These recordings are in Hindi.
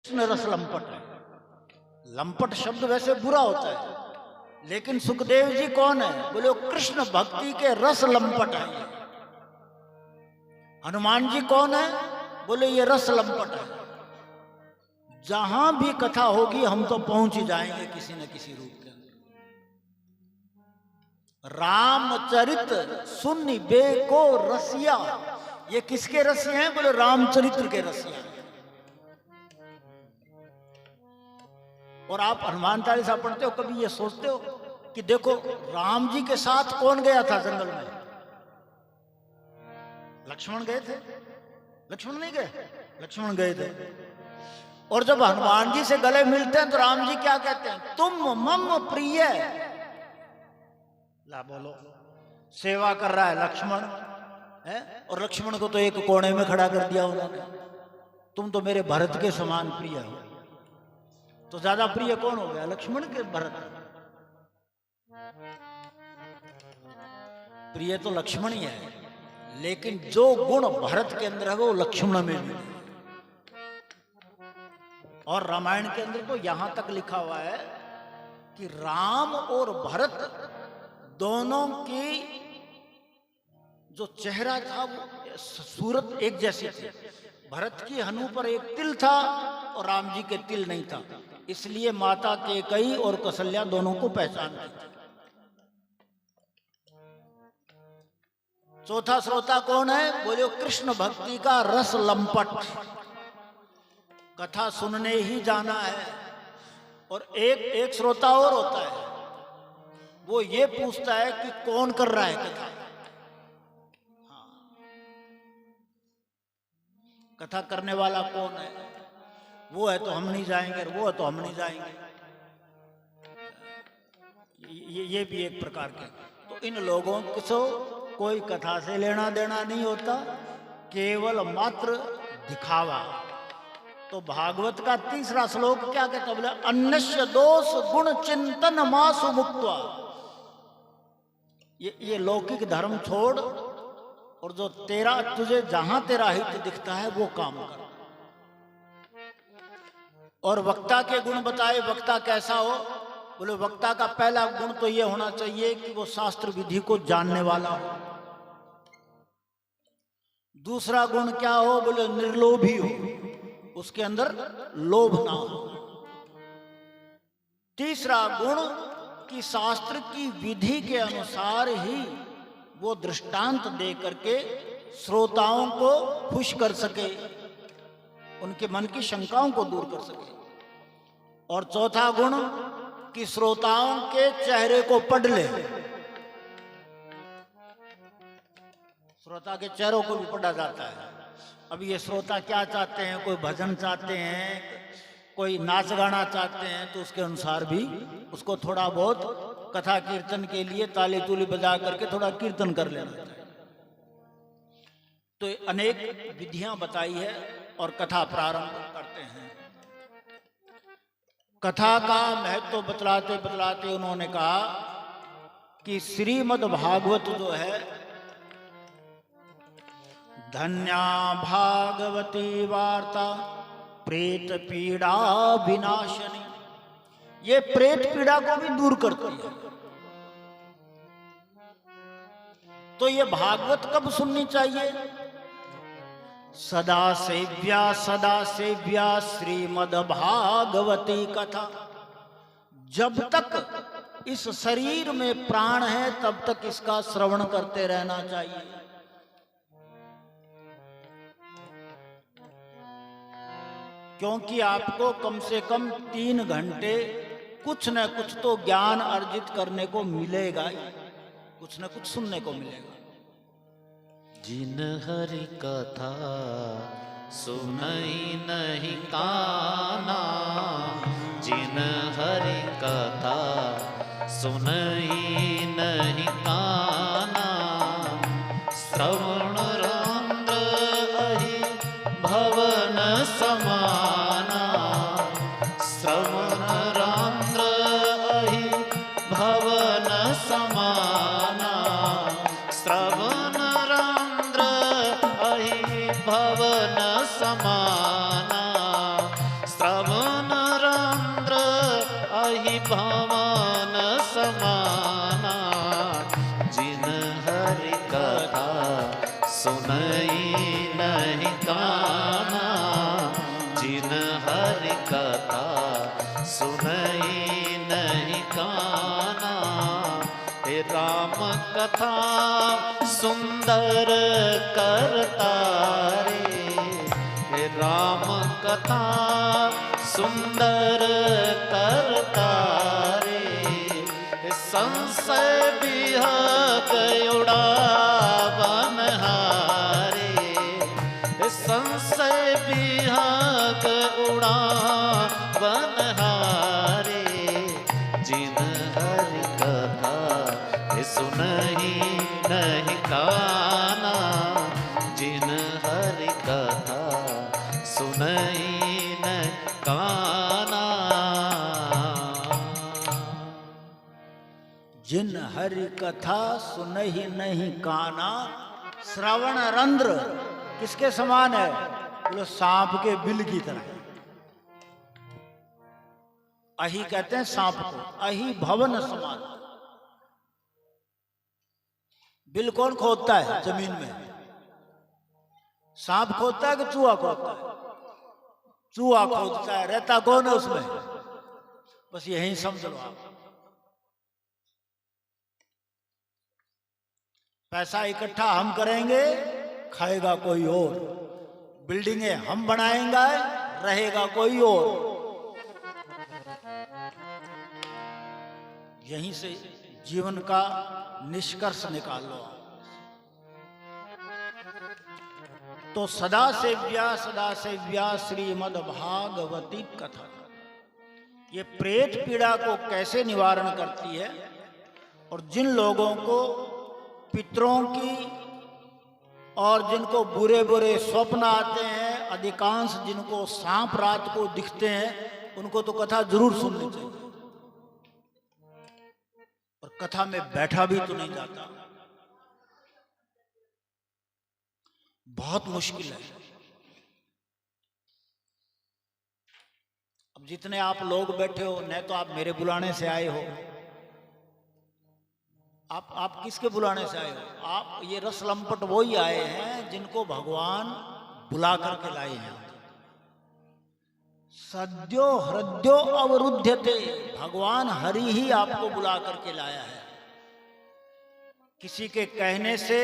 कृष्ण रस लंपट है। लंपट शब्द वैसे बुरा होता है, लेकिन सुखदेव जी कौन है? बोले वो कृष्ण भक्ति के रस लंपट है। हनुमान जी कौन है? बोले ये रस लंपट है। जहां भी कथा होगी हम तो पहुंच ही जाएंगे किसी न किसी रूप के अंदर। रामचरित सुन बेको रसिया, ये किसके रसिया हैं? बोले रामचरित्र के रसिया हैं। और आप हनुमान चालीसा पढ़ते हो, कभी ये सोचते हो कि देखो राम जी के साथ कौन गया था जंगल में? लक्ष्मण गए थे? लक्ष्मण नहीं गए? लक्ष्मण गए थे। और जब हनुमान जी से गले मिलते हैं तो राम जी क्या कहते हैं? तुम मम प्रिय। ला बोलो, सेवा कर रहा है लक्ष्मण है, और लक्ष्मण को तो एक कोने में खड़ा कर दिया उन्होंने। तुम तो मेरे भरत के समान प्रिय हो। तो ज्यादा प्रिय कौन हो गया? लक्ष्मण के भरत? प्रिय तो लक्ष्मण ही है, लेकिन जो गुण भरत के अंदर है वो लक्ष्मण में भी है। और रामायण के अंदर तो यहां तक लिखा हुआ है कि राम और भरत दोनों की जो चेहरा था वो सूरत एक जैसी थी। भरत की हनु पर एक तिल था और राम जी के तिल नहीं था, इसलिए माता कैकेयी और कौशल्या दोनों को पहचानती थी। चौथा श्रोता कौन है? बोले कृष्ण भक्ति का रस लंपट। कथा सुनने ही जाना है। और एक श्रोता और होता है, वो ये पूछता है कि कौन कर रहा है कथा। हाँ, कथा करने वाला कौन है? वो है तो हम नहीं जाएंगे, वो है तो हम नहीं जाएंगे। ये भी एक प्रकार के। तो इन लोगों को कोई कथा से लेना देना नहीं होता, केवल मात्र दिखावा। तो भागवत का तीसरा श्लोक क्या कहता? बोले अन्यस्य दोष गुण चिंतन मासु मुक्त्वा। ये लौकिक धर्म छोड़ और जो तेरा, तुझे जहां तेरा हित दिखता है वो काम कर। और वक्ता के गुण बताए, वक्ता कैसा हो? बोले वक्ता का पहला गुण तो ये होना चाहिए कि वो शास्त्र विधि को जानने वाला हो। दूसरा गुण क्या हो? बोले निर्लोभी हो, उसके अंदर लोभ ना हो। तीसरा गुण कि शास्त्र की विधि के अनुसार ही वो दृष्टांत दे करके श्रोताओं को खुश कर सके, उनके मन की शंकाओं को दूर कर सके। और चौथा गुण कि श्रोताओं के चेहरे को पढ़ ले। श्रोता के चेहरों को भी पढ़ा जाता है। अब ये श्रोता क्या चाहते हैं? कोई भजन चाहते हैं, कोई नाच गाना चाहते हैं, तो उसके अनुसार भी उसको थोड़ा बहुत कथा कीर्तन के लिए ताली तूली बजा करके थोड़ा कीर्तन कर लेना चाहिए। तो अनेक विधियां बताई है और कथा प्रारंभ करते हैं। कथा का महत्व बतलाते बतलाते उन्होंने कहा कि श्रीमद् भागवत जो है, धन्या भागवती वार्ता प्रेत पीड़ा विनाशनी। ये प्रेत पीड़ा को भी दूर करती है। तो ये भागवत कब सुननी चाहिए? सदा सेव्या श्रीमद् भागवती कथा। जब तक इस शरीर में प्राण है तब तक इसका श्रवण करते रहना चाहिए। क्योंकि आपको कम से कम 3 घंटे कुछ न कुछ तो ज्ञान अर्जित करने को मिलेगा ही, कुछ न कुछ सुनने को मिलेगा। जिन हरि कथा सुनई नहीं काना, जिन हरि कथा सुनई नहीं काना, श्रवण रंध्र अहि भवन समाना, श्रवण रंध्र अहि भवन समाना, श्रवण रंध्र अहि भवन समाना, श्रवण रंध्र अहि भवन समाना, जिन हरि कथा सुनई नहीं काना, जिन हरि कथा सुनई नहीं काना। हे राम कथा सुंदर करता रे, हे राम कथा सुंदर करता रे। संशय विहग उड़ावन हारे, संशय विहग उड़ावन हारे। जिन हरि कथा सुनहि नहीं काना, जिन हरि कथा सुनहि नहीं काना। जिन हरि कथा सुनहि नहीं काना, श्रवण रंध्र किसके समान है? बोलो सांप के बिल की तरह। अही कहते हैं सांप को, अही भवन समान। बिल कौन खोदता है जमीन में? सांप खोदता है कि चूहा खोदता है? चूहा खोदता है। रहता कौन है उसमें? बस यही समझ लो आप। पैसा इकट्ठा हम करेंगे, खाएगा कोई और। बिल्डिंगें हम बनाएंगे, रहेगा कोई और। यहीं से जीवन का निष्कर्ष निकाल लो। तो सदा सेव्या श्रीमद् भागवती कथा, ये प्रेत पीड़ा को कैसे निवारण करती है। और जिन लोगों को पितरों की और जिनको बुरे बुरे स्वप्न आते हैं, अधिकांश जिनको सांप रात को दिखते हैं, उनको तो कथा जरूर सुननी चाहिए। और कथा में बैठा भी तो नहीं जाता, बहुत मुश्किल है। अब जितने आप लोग बैठे हो, न तो आप मेरे बुलाने से आए हो, आप किसके बुलाने से आए हो? आप ये रस लंपट वो ही आए हैं जिनको भगवान बुला करके लाए हैं। सद्यो हृदयो अवरुध्यते, भगवान हरि ही आपको बुला करके लाया है। किसी के कहने से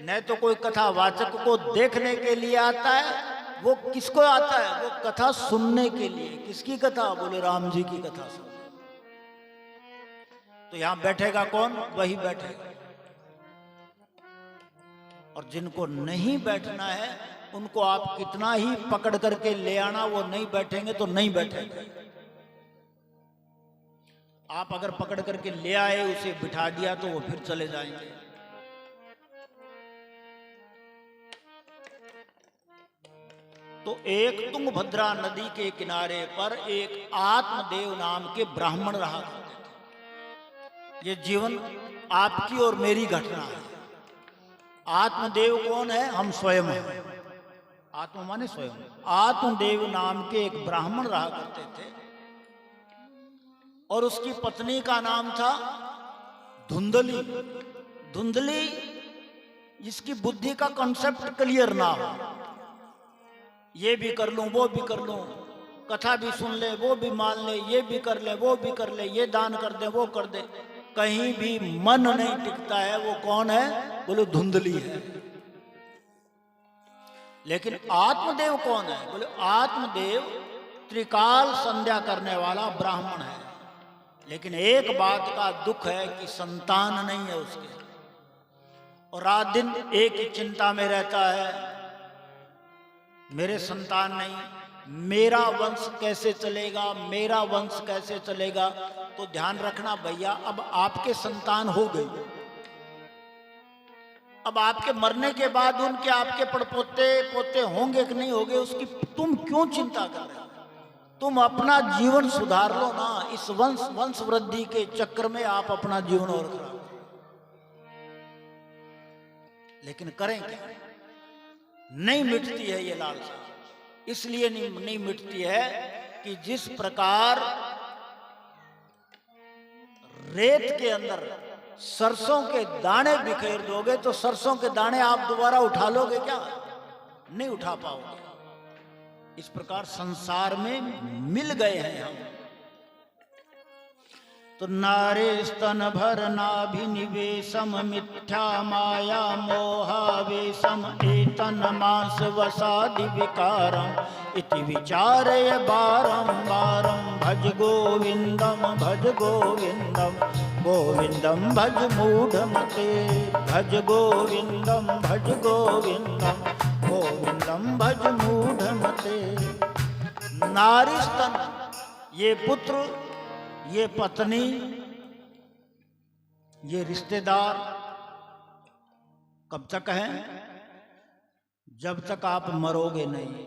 न तो कोई कथावाचक को देखने के लिए आता है, वो किसको आता है? वो कथा सुनने के लिए। किसकी कथा? बोले राम जी की कथा सुन। तो यहां बैठेगा कौन? वही बैठेगा। और जिनको नहीं बैठना है, उनको आप कितना ही पकड़ करके ले आना, वो नहीं बैठेंगे तो नहीं बैठेंगे। आप अगर पकड़ करके ले आए, उसे बिठा दिया, तो वो फिर चले जाएंगे। तो एक तुंगभद्रा नदी के किनारे पर एक आत्मदेव नाम के ब्राह्मण रहा करते थे। ये जीवन आपकी और मेरी घटना है। आत्मदेव कौन है? हम स्वयं हैं। आत्मा माने स्वयं। आत्मदेव नाम के एक ब्राह्मण रहा करते थे और उसकी पत्नी का नाम था धुंधली। धुंधली जिसकी बुद्धि का कॉन्सेप्ट क्लियर ना हो, ये भी कर लूं, वो भी कर लूं, कथा भी सुन ले, वो भी मान ले, ये भी कर ले, वो भी कर ले, ये दान कर दे, वो कर दे, कहीं भी मन नहीं टिकता है। वो कौन है? बोले धुंधली है। लेकिन आत्मदेव कौन है? बोले आत्मदेव त्रिकाल संध्या करने वाला ब्राह्मण है। लेकिन एक बात का दुख है कि संतान नहीं है उसके, और रात दिन एक ही चिंता में रहता है, मेरे संतान नहीं, मेरा वंश कैसे चलेगा, मेरा वंश कैसे चलेगा। तो ध्यान रखना भैया, अब आपके संतान हो गई, अब आपके मरने के बाद उनके आपके पड़पोते पोते होंगे कि नहीं होंगे, उसकी तुम क्यों चिंता कर रहे हो? तुम अपना जीवन सुधार लो ना। इस वंश वृद्धि के चक्कर में आप अपना जीवन और खराब। लेकिन करें क्या? नहीं मिटती है ये लालसा। इसलिए नहीं मिटती है कि जिस प्रकार रेत के अंदर सरसों के दाने बिखेर दोगे तो सरसों के दाने आप दोबारा उठा लोगे क्या? नहीं उठा पाओगे। इस प्रकार संसार में मिल गए हैं हम। तो नारे स्तन भर नाभिनिवेशम मिथ्या माया मोहावेशम एतन मांस वसादि विकारम इति विचारय बारं बारं भज गोविंदम गोविंदम भज मूढ़मते भज गोविंदम गोविंदम भज मूढ़मते। नारी स्तन, ये पुत्र, ये पत्नी, ये रिश्तेदार कब तक हैं? जब तक आप मरोगे नहीं।